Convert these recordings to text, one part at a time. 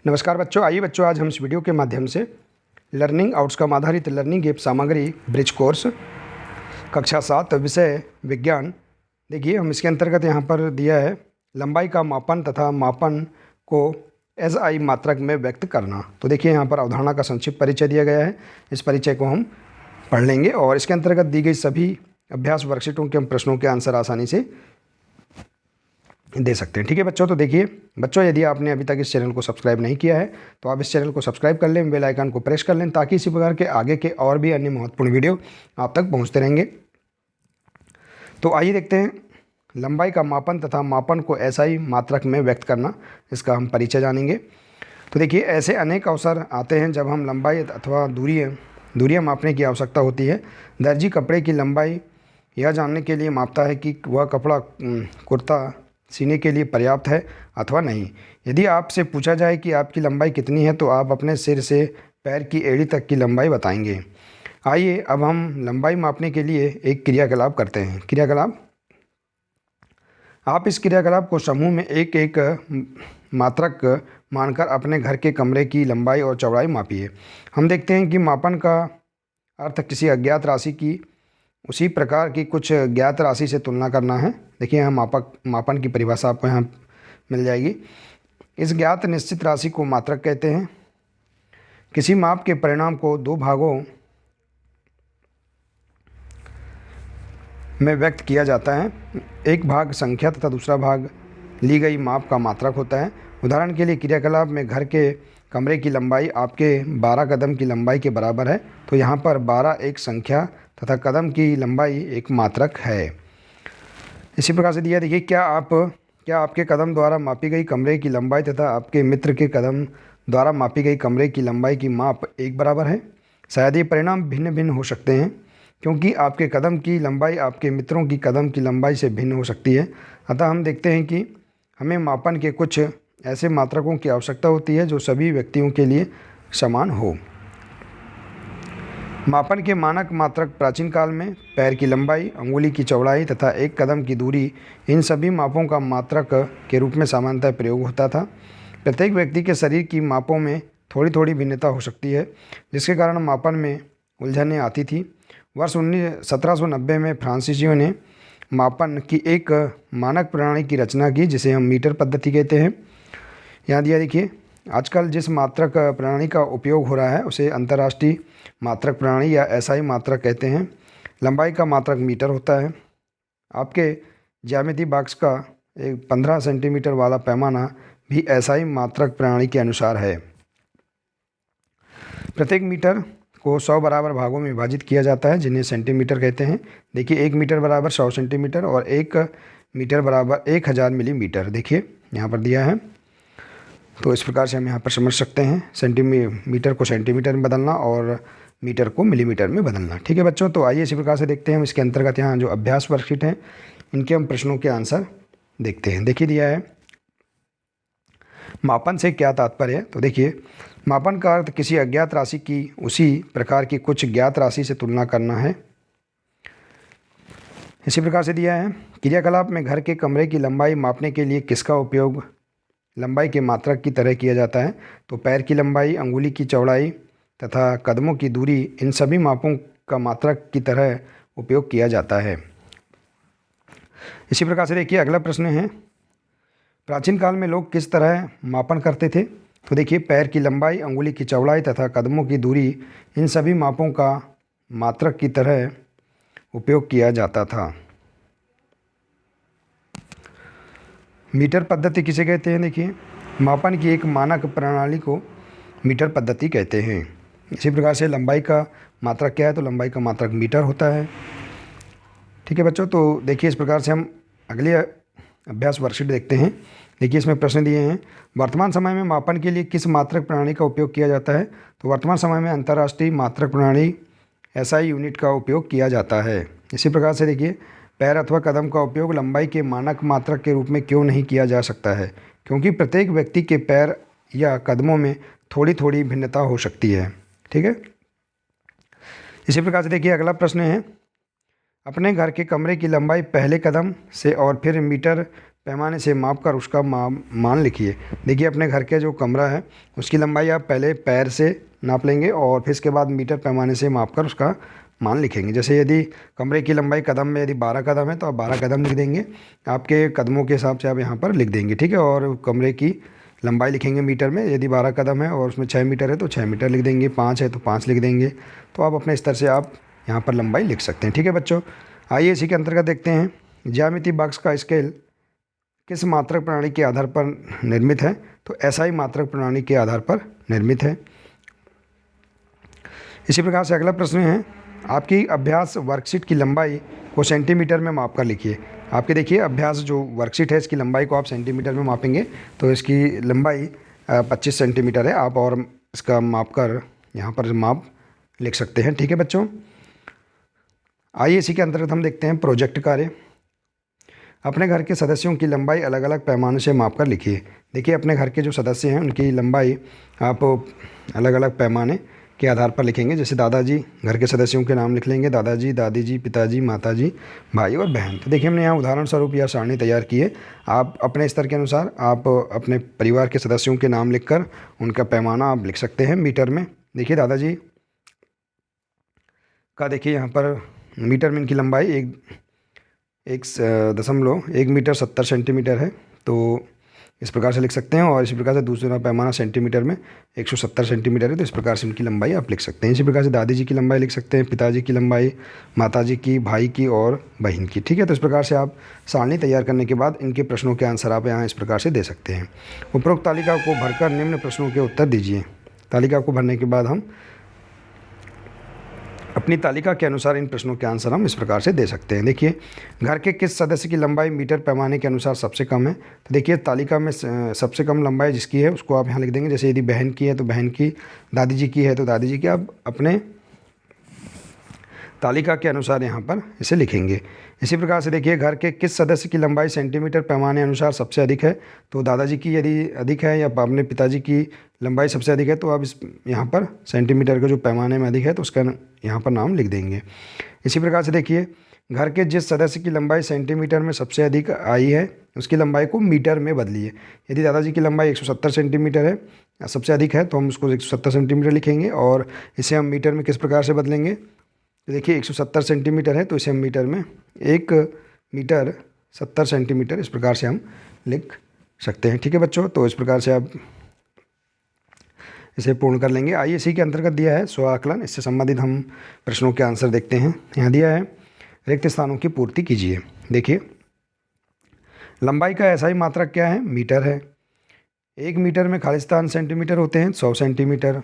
नमस्कार बच्चों, आइए बच्चों आज हम इस वीडियो के माध्यम से लर्निंग आउटकम आधारित लर्निंग ऐप सामग्री ब्रिज कोर्स कक्षा 7 विषय विज्ञान। देखिए हम इसके अंतर्गत यहाँ पर दिया है लंबाई का मापन तथा मापन को एसआई मात्रक में व्यक्त करना। तो देखिए यहाँ पर अवधारणा का संक्षिप्त परिचय दिया गया है। इस परिचय को हम पढ़ लेंगे और इसके अंतर्गत दी गई सभी अभ्यास वर्कशीटों के हम प्रश्नों के आंसर आसानी से दे सकते हैं। ठीक है बच्चों, तो देखिए बच्चों, यदि आपने अभी तक इस चैनल को सब्सक्राइब नहीं किया है तो आप इस चैनल को सब्सक्राइब कर लें, बेल आइकन को प्रेस कर लें ताकि इसी प्रकार के आगे के और भी अन्य महत्वपूर्ण वीडियो आप तक पहुंचते रहेंगे। तो आइए देखते हैं लंबाई का मापन तथा मापन को एसआई मात्रक में व्यक्त करना, इसका हम परिचय जानेंगे। तो देखिए ऐसे अनेक अवसर आते हैं जब हम लंबाई अथवा दूरियाँ मापने की आवश्यकता होती है। दर्जी कपड़े की लंबाई यह जानने के लिए मापता है कि वह कपड़ा कुर्ता सीने के लिए पर्याप्त है अथवा नहीं। यदि आपसे पूछा जाए कि आपकी लंबाई कितनी है तो आप अपने सिर से पैर की एड़ी तक की लंबाई बताएंगे। आइए अब हम लंबाई मापने के लिए एक क्रियाकलाप करते हैं। क्रियाकलाप, आप इस क्रियाकलाप को समूह में एक एक मात्रक मानकर अपने घर के कमरे की लंबाई और चौड़ाई मापिए। हम देखते हैं कि मापन का अर्थ किसी अज्ञात राशि की उसी प्रकार की कुछ ज्ञात राशि से तुलना करना है। देखिए यहाँ मापन की परिभाषा आपको यहाँ मिल जाएगी। इस ज्ञात निश्चित राशि को मात्रक कहते हैं। किसी माप के परिणाम को दो भागों में व्यक्त किया जाता है। एक भाग संख्या तथा दूसरा भाग ली गई माप का मात्रक होता है। उदाहरण के लिए क्रियाकलाप में घर के कमरे की लंबाई आपके 12 कदम की लंबाई के बराबर है, तो यहाँ पर 12 एक संख्या तथा कदम की लंबाई एक मात्रक है। इसी प्रकार से दिया, देखिए क्या आपके कदम द्वारा मापी गई कमरे की लंबाई तथा आपके मित्र के कदम द्वारा मापी गई कमरे की लंबाई की माप एक बराबर है। शायद ये परिणाम भिन्न भिन्न हो सकते हैं क्योंकि आपके कदम की लंबाई आपके मित्रों की कदम की लंबाई से भिन्न हो सकती है। अतः हम देखते हैं कि हमें मापन के कुछ ऐसे मात्रकों की आवश्यकता होती है जो सभी व्यक्तियों के लिए समान हो। मापन के मानक मात्रक प्राचीन काल में पैर की लंबाई, अंगुली की चौड़ाई तथा एक कदम की दूरी, इन सभी मापों का मात्रक के रूप में सामान्यतः प्रयोग होता था। प्रत्येक व्यक्ति के शरीर की मापों में थोड़ी थोड़ी भिन्नता हो सकती है जिसके कारण मापन में उलझनें आती थी। वर्ष 1790 में फ्रांसीसियों ने मापन की एक मानक प्रणाली की रचना की जिसे हम मीटर पद्धति कहते हैं। यहाँ दिया देखिए, आजकल जिस मात्रक प्रणाली का उपयोग हो रहा है उसे अंतर्राष्ट्रीय मात्रक प्रणाली या एसआई मात्रक कहते हैं। लंबाई का मात्रक मीटर होता है। आपके ज्यामिति बॉक्स का एक 15 सेंटीमीटर वाला पैमाना भी एसआई मात्रक प्रणाली के अनुसार है। प्रत्येक मीटर को 100 बराबर भागों में विभाजित किया जाता है जिन्हें सेंटीमीटर कहते हैं। देखिए 1 मीटर बराबर 100 सेंटीमीटर और 1 मीटर बराबर 1000 मिलीमीटर देखिए यहाँ पर दिया है। तो इस प्रकार से हम यहाँ पर समझ सकते हैं सेंटीमीटर को सेंटीमीटर में बदलना और मीटर को मिलीमीटर में बदलना। ठीक है बच्चों, तो आइए इसी प्रकार से देखते हैं हम इसके अंतर्गत यहाँ जो अभ्यास वर्कशीट हैं इनके हम प्रश्नों के आंसर देखते हैं। देखिए दिया है मापन से क्या तात्पर्य है। तो देखिए मापन का अर्थ किसी अज्ञात राशि की उसी प्रकार की कुछ ज्ञात राशि से तुलना करना है। इसी प्रकार से दिया है क्रियाकलाप में घर के कमरे की लंबाई मापने के लिए किसका उपयोग लंबाई के मात्रक की तरह किया जाता है। तो पैर की लंबाई, अंगुली की चौड़ाई तथा कदमों की दूरी, इन सभी मापों का मात्रक की तरह उपयोग किया जाता है। इसी प्रकार से देखिए अगला प्रश्न है, प्राचीन काल में लोग किस तरह मापन करते थे। तो देखिए पैर की लंबाई, अंगुली की चौड़ाई तथा कदमों की दूरी, इन सभी मापों का मात्रक की तरह उपयोग किया जाता था। मीटर पद्धति किसे कहते हैं। देखिए मापन की एक मानक प्रणाली को मीटर पद्धति कहते हैं। इसी प्रकार से लंबाई का मात्रक क्या है, तो लंबाई का मात्रक मीटर होता है। ठीक है बच्चों, तो देखिए इस प्रकार से हम अगले अभ्यास वर्कशीट देखते हैं। देखिए इसमें प्रश्न दिए हैं, वर्तमान समय में मापन के लिए किस मात्रक प्रणाली का उपयोग किया जाता है। तो वर्तमान समय में अंतर्राष्ट्रीय मात्रक प्रणाली एसआई यूनिट का उपयोग किया जाता है। इसी प्रकार से देखिए पैर अथवा कदम का उपयोग लंबाई के मानक मात्रक के रूप में क्यों नहीं किया जा सकता है, क्योंकि प्रत्येक व्यक्ति के पैर या कदमों में थोड़ी थोड़ी भिन्नता हो सकती है। ठीक है, इसी प्रकार से देखिए अगला प्रश्न है, अपने घर के कमरे की लंबाई पहले कदम से और फिर मीटर पैमाने से माप कर उसका मान लिखिए। देखिए अपने घर के जो कमरा है उसकी लंबाई आप पहले पैर से नाप लेंगे और फिर इसके बाद मीटर पैमाने से माप कर उसका मान लिखेंगे। जैसे यदि कमरे की लंबाई कदम में यदि 12 कदम है तो आप 12 कदम लिख देंगे, आपके कदमों के हिसाब से आप यहाँ पर लिख देंगे, ठीक है। और कमरे की लंबाई लिखेंगे मीटर में, यदि 12 कदम है और उसमें 6 मीटर है तो 6 मीटर लिख देंगे, 5 है तो 5 लिख देंगे। तो आप अपने स्तर से आप यहाँ पर लंबाई लिख सकते हैं, ठीक है बच्चों। आइए इसी के अंतर्गत देखते हैं ज्यामिति बॉक्स का स्केल किस मात्रक प्रणाली के आधार पर निर्मित है। तो एसआई मात्रक प्रणाली के आधार पर निर्मित है। इसी प्रकार से अगला प्रश्न है, आपकी अभ्यास वर्कशीट की लंबाई को सेंटीमीटर में माप कर लिखिए। आपके देखिए अभ्यास जो वर्कशीट है इसकी लंबाई को आप सेंटीमीटर में मापेंगे तो इसकी लंबाई 25 सेंटीमीटर है। आप और इसका माप कर यहाँ पर माप लिख सकते हैं, ठीक है बच्चों। आइए इसी के अंतर्गत हम देखते हैं प्रोजेक्ट कार्य। अपने घर के सदस्यों की लंबाई अलग अलग पैमानों से माप कर लिखिए। देखिए अपने घर के जो सदस्य हैं उनकी लंबाई आप अलग अलग पैमाने के आधार पर लिखेंगे। जैसे दादाजी, घर के सदस्यों के नाम लिख लेंगे, दादाजी, दादी जी, पिताजी, माताजी, भाई और बहन। तो देखिए हमने यहाँ उदाहरण स्वरूप यह सारणी तैयार की है। आप अपने स्तर के अनुसार आप अपने परिवार के सदस्यों के नाम लिखकर उनका पैमाना आप लिख सकते हैं मीटर में। देखिए दादाजी का देखिए यहाँ पर मीटर में इनकी लंबाई 1 मीटर 70 सेंटीमीटर है, तो इस प्रकार से लिख सकते हैं। और इसी प्रकार से दूसरा पैमाना सेंटीमीटर में 170 सेंटीमीटर है, तो इस प्रकार से इनकी लंबाई आप लिख सकते हैं। इसी प्रकार से दादी जी की लंबाई लिख सकते हैं, पिताजी की लंबाई, माताजी की, भाई की और बहन की, ठीक है। तो इस प्रकार से आप सारणी तैयार करने के बाद इनके प्रश्नों के आंसर आप यहाँ इस प्रकार से दे सकते हैं। उपरोक्त तालिका को भरकर निम्न प्रश्नों के उत्तर दीजिए। तालिका को भरने के बाद हम अपनी तालिका के अनुसार इन प्रश्नों के आंसर हम इस प्रकार से दे सकते हैं। देखिए घर के किस सदस्य की लंबाई मीटर पैमाने के अनुसार सबसे कम है। तो देखिए तालिका में सबसे कम लंबाई जिसकी है उसको आप यहाँ लिख देंगे। जैसे यदि बहन की है तो बहन की, दादी जी की है तो दादी जी की, आप अपने तालिका के अनुसार यहाँ पर इसे लिखेंगे। इसी प्रकार से देखिए घर के किस सदस्य की लंबाई सेंटीमीटर पैमाने अनुसार सबसे अधिक है। तो दादाजी की यदि अधिक है या अपने पिताजी की लंबाई सबसे अधिक है तो आप इस यहाँ पर सेंटीमीटर का जो पैमाने में अधिक है तो उसका यहाँ पर नाम लिख देंगे। इसी प्रकार से देखिए घर के जिस सदस्य की लंबाई सेंटीमीटर में सबसे अधिक आई है उसकी लंबाई को मीटर में बदलिए। यदि दादाजी की लंबाई 170 सेंटीमीटर है, सबसे अधिक है, तो हम उसको 170 सेंटीमीटर लिखेंगे और इसे हम मीटर में किस प्रकार से बदलेंगे। तो देखिए 170 सेंटीमीटर है तो इसे हम मीटर में 1 मीटर 70 सेंटीमीटर इस प्रकार से हम लिख सकते हैं, ठीक है बच्चों। तो इस प्रकार से आप इसे पूर्ण कर लेंगे। आइए इसी के अंतर्गत दिया है स्व आकलन, इससे संबंधित हम प्रश्नों के आंसर देखते हैं। यहाँ दिया है रिक्त स्थानों की पूर्ति कीजिए। देखिए लंबाई का एसआई मात्रक क्या है, मीटर है। 1 मीटर में खाली स्थान सेंटीमीटर होते हैं, 100 सेंटीमीटर।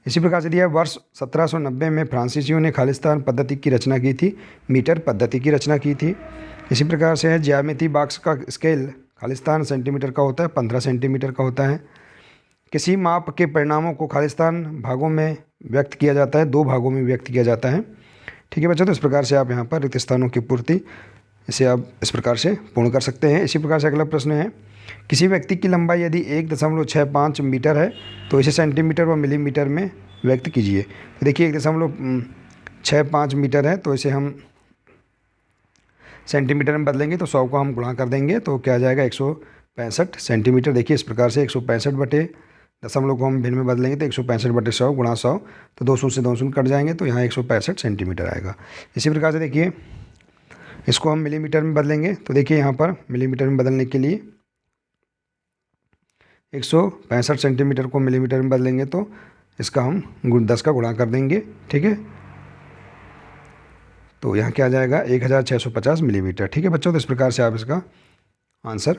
इसी प्रकार से दिया वर्ष 1790 में फ्रांसीसियों ने खालिस्तान पद्धति की रचना की थी, मीटर पद्धति की रचना की थी। इसी प्रकार से है ज्यामिति बॉक्स का स्केल खालिस्तान सेंटीमीटर का होता है, 15 सेंटीमीटर का होता है। किसी माप के परिणामों को खालिस्तान भागों में व्यक्त किया जाता है, 2 भागों में व्यक्त किया जाता है, ठीक है बच्चों। तो इस प्रकार से आप यहाँ पर रिक्त स्थानों की पूर्ति इसे आप इस प्रकार से पूर्ण कर सकते हैं। इसी प्रकार से अगला प्रश्न है, किसी व्यक्ति की लंबाई यदि 1.65 मीटर है तो इसे सेंटीमीटर व मिलीमीटर में व्यक्त कीजिए। तो देखिए 1.65 मीटर है तो इसे हम सेंटीमीटर में बदलेंगे तो 100 को हम गुणा कर देंगे तो क्या आ जाएगा 165 सेंटीमीटर। देखिए इस प्रकार से 165 बटे दशमलव को हम भिन्न में बदलेंगे तो 165 बटे 100 गुणा 100, तो 200 से 200 कट जाएंगे तो यहाँ 165 सेंटीमीटर आएगा। इसी प्रकार से देखिए इसको हम मिलीमीटर में बदलेंगे तो देखिए यहाँ पर मिलीमीटर में बदलने के लिए 165 सेंटीमीटर को मिलीमीटर में बदलेंगे तो इसका हम 10 का गुणा कर देंगे, ठीक है। तो यहाँ क्या आ जाएगा 1650 मिलीमीटर, ठीक है बच्चों। तो इस प्रकार से आप इसका आंसर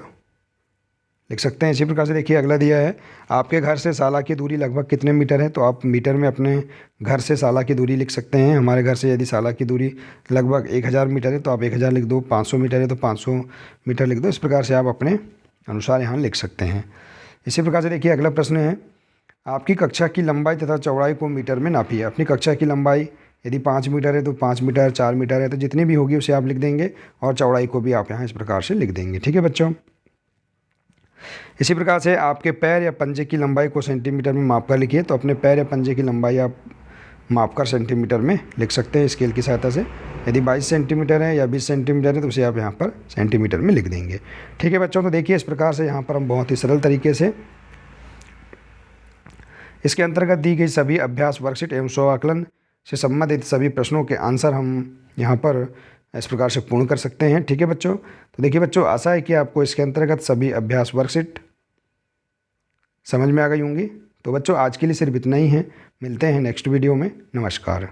लिख सकते हैं। इसी प्रकार से देखिए अगला दिया है, आपके घर से शाला की दूरी लगभग कितने मीटर है। तो आप मीटर में अपने घर से शाला की दूरी लिख सकते हैं। हमारे घर से यदि शाला की दूरी लगभग 1000 मीटर है तो आप 1000 लिख दो, 500 मीटर है तो 500 मीटर लिख दो। इस प्रकार से आप अपने अनुसार यहाँ लिख सकते हैं। इसी प्रकार से देखिए अगला प्रश्न है, आपकी कक्षा की लंबाई तथा चौड़ाई को मीटर में नापिए। अपनी कक्षा की लंबाई यदि 5 मीटर है तो 5 मीटर, 4 मीटर है तो जितनी भी होगी उसे आप लिख देंगे और चौड़ाई को भी आप यहाँ इस प्रकार से लिख देंगे, ठीक है बच्चों। इसी प्रकार से आपके पैर या पंजे की लंबाई को सेंटीमीटर में माप कर लिखिए। तो अपने पैर या पंजे की लंबाई आप मापकर सेंटीमीटर में लिख सकते हैं स्केल की सहायता से। यदि 22 सेंटीमीटर है या 20 सेंटीमीटर है तो उसे आप यहाँ पर सेंटीमीटर में लिख देंगे। ठीक है बच्चों, तो देखिए इस प्रकार से यहाँ पर हम बहुत ही सरल तरीके से इसके अंतर्गत दी गई सभी अभ्यास वर्कशीट एवं स्व आकलन से संबंधित सभी प्रश्नों के आंसर हम यहाँ पर इस प्रकार से पूर्ण कर सकते हैं। ठीक है बच्चों, तो देखिए बच्चों, आशा है कि आपको इसके अंतर्गत सभी अभ्यास वर्कशीट समझ में आ गई होंगी। तो बच्चों आज के लिए सिर्फ इतना ही है, मिलते हैं नेक्स्ट वीडियो में। नमस्कार।